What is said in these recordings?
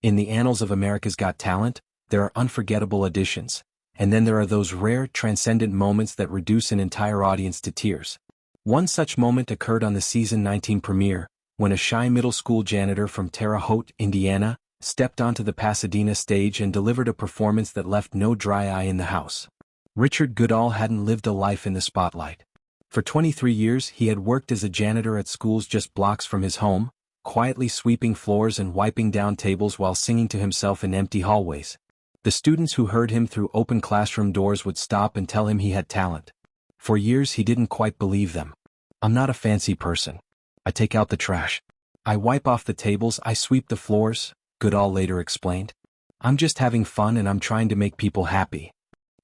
In the annals of America's Got Talent, there are unforgettable auditions, and then there are those rare, transcendent moments that reduce an entire audience to tears. One such moment occurred on the season 19 premiere, when a shy middle school janitor from Terre Haute, Indiana, stepped onto the Pasadena stage and delivered a performance that left no dry eye in the house. Richard Goodall hadn't lived a life in the spotlight. For 23 years he had worked as a janitor at schools just blocks from his home, quietly sweeping floors and wiping down tables while singing to himself in empty hallways. The students who heard him through open classroom doors would stop and tell him he had talent. For years he didn't quite believe them. "I'm not a fancy person. I take out the trash. I wipe off the tables, I sweep the floors," Goodall later explained. "I'm just having fun and I'm trying to make people happy."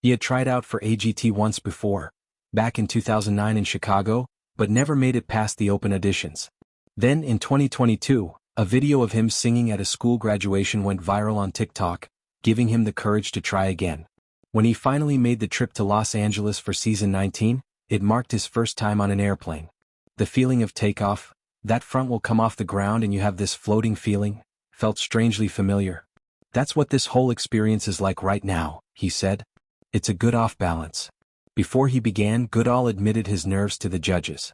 He had tried out for AGT once before, back in 2009 in Chicago, but never made it past the open auditions. Then in 2022, a video of him singing at a school graduation went viral on TikTok, giving him the courage to try again. When he finally made the trip to Los Angeles for season 19, it marked his first time on an airplane. The feeling of takeoff, that front will come off the ground and you have this floating feeling, felt strangely familiar. "That's what this whole experience is like right now," he said. "It's a good off-balance." Before he began, Goodall admitted his nerves to the judges.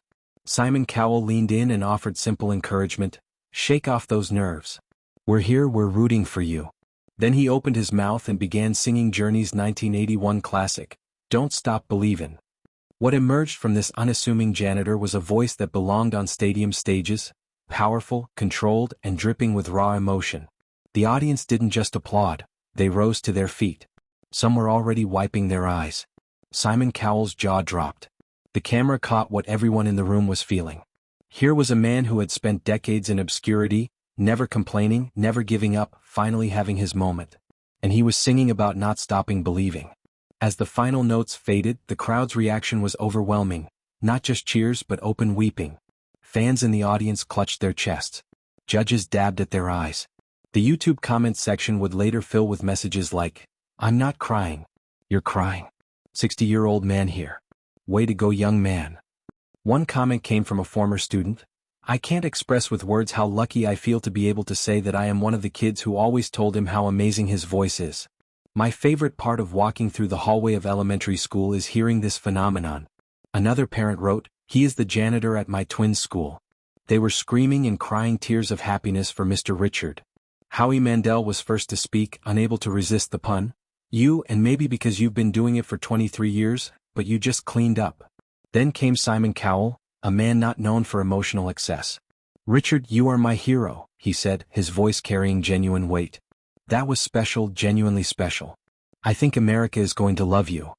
Simon Cowell leaned in and offered simple encouragement, "Shake off those nerves. We're here, we're rooting for you." Then he opened his mouth and began singing Journey's 1981 classic, "Don't Stop Believin'." What emerged from this unassuming janitor was a voice that belonged on stadium stages, powerful, controlled, and dripping with raw emotion. The audience didn't just applaud, they rose to their feet. Some were already wiping their eyes. Simon Cowell's jaw dropped. The camera caught what everyone in the room was feeling. Here was a man who had spent decades in obscurity, never complaining, never giving up, finally having his moment. And he was singing about not stopping believing. As the final notes faded, the crowd's reaction was overwhelming, not just cheers but open weeping. Fans in the audience clutched their chests. Judges dabbed at their eyes. The YouTube comment section would later fill with messages like, "I'm not crying. You're crying. 60-year-old man here. Way to go, young man." One comment came from a former student. "I can't express with words how lucky I feel to be able to say that I am one of the kids who always told him how amazing his voice is. My favorite part of walking through the hallway of elementary school is hearing this phenomenon." Another parent wrote, "He is the janitor at my twins' school." They were screaming and crying tears of happiness for Mr. Richard. Howie Mandel was first to speak, unable to resist the pun. "You, and maybe because you've been doing it for 23 years, but you just cleaned up." Then came Simon Cowell, a man not known for emotional excess. "Richard, you are my hero," he said, his voice carrying genuine weight. "That was special, genuinely special. I think America is going to love you."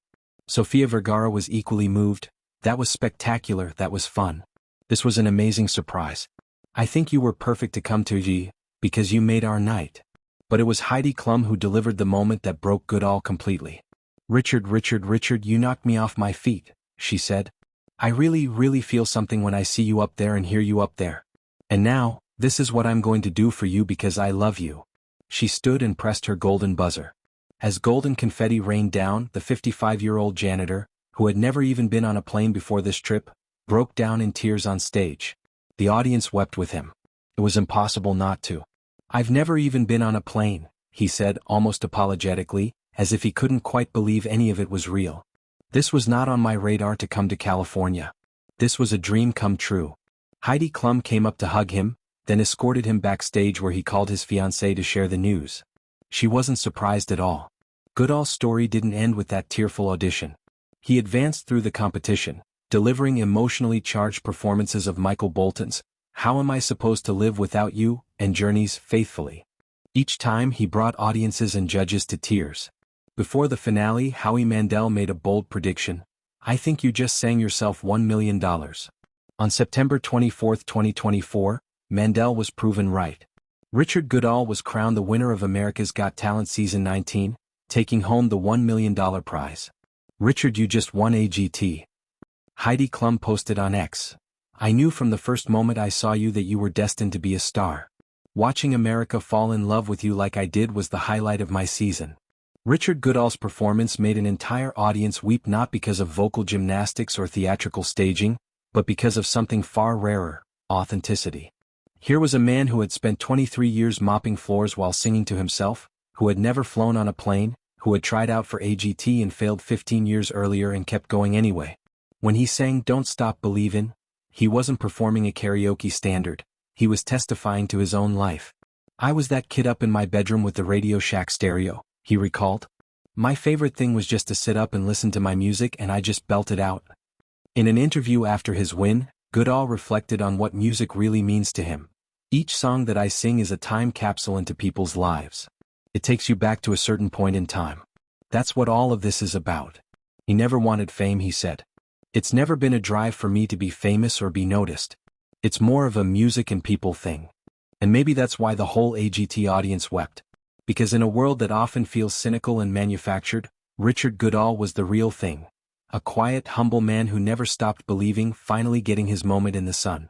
Sofia Vergara was equally moved. "That was spectacular, that was fun. This was an amazing surprise. I think you were perfect to come to G, because you made our night." But it was Heidi Klum who delivered the moment that broke Goodall completely. Richard, you knocked me off my feet," she said. "I really feel something when I see you up there and hear you up there. And now, this is what I'm going to do for you because I love you." She stood and pressed her golden buzzer. As golden confetti rained down, the 55-year-old janitor, who had never even been on a plane before this trip, broke down in tears on stage. The audience wept with him. It was impossible not to. "I've never even been on a plane," he said almost apologetically, as if he couldn't quite believe any of it was real. "This was not on my radar to come to California. This was a dream come true." Heidi Klum came up to hug him, then escorted him backstage where he called his fiancée to share the news. She wasn't surprised at all. Goodall's story didn't end with that tearful audition. He advanced through the competition, delivering emotionally charged performances of Michael Bolton's "How Am I Supposed to Live Without You?" and Journey's "Faithfully." Each time he brought audiences and judges to tears. Before the finale, Howie Mandel made a bold prediction. "I think you just sang yourself $1 million. On September 24, 2024, Mandel was proven right. Richard Goodall was crowned the winner of America's Got Talent Season 19, taking home the $1 million prize. "Richard, you just won AGT." Heidi Klum posted on X, "I knew from the first moment I saw you that you were destined to be a star. Watching America fall in love with you like I did was the highlight of my season." Richard Goodall's performance made an entire audience weep not because of vocal gymnastics or theatrical staging, but because of something far rarer, authenticity. Here was a man who had spent 23 years mopping floors while singing to himself, who had never flown on a plane, who had tried out for AGT and failed 15 years earlier and kept going anyway. When he sang "Don't Stop Believin'," he wasn't performing a karaoke standard, he was testifying to his own life. "I was that kid up in my bedroom with the Radio Shack stereo," he recalled. "My favorite thing was just to sit up and listen to my music and I just belted out." In an interview after his win, Goodall reflected on what music really means to him. "Each song that I sing is a time capsule into people's lives. It takes you back to a certain point in time. That's what all of this is about." He never wanted fame, he said. "It's never been a drive for me to be famous or be noticed. It's more of a music and people thing." And maybe that's why the whole AGT audience wept. Because in a world that often feels cynical and manufactured, Richard Goodall was the real thing. A quiet, humble man who never stopped believing, finally getting his moment in the sun.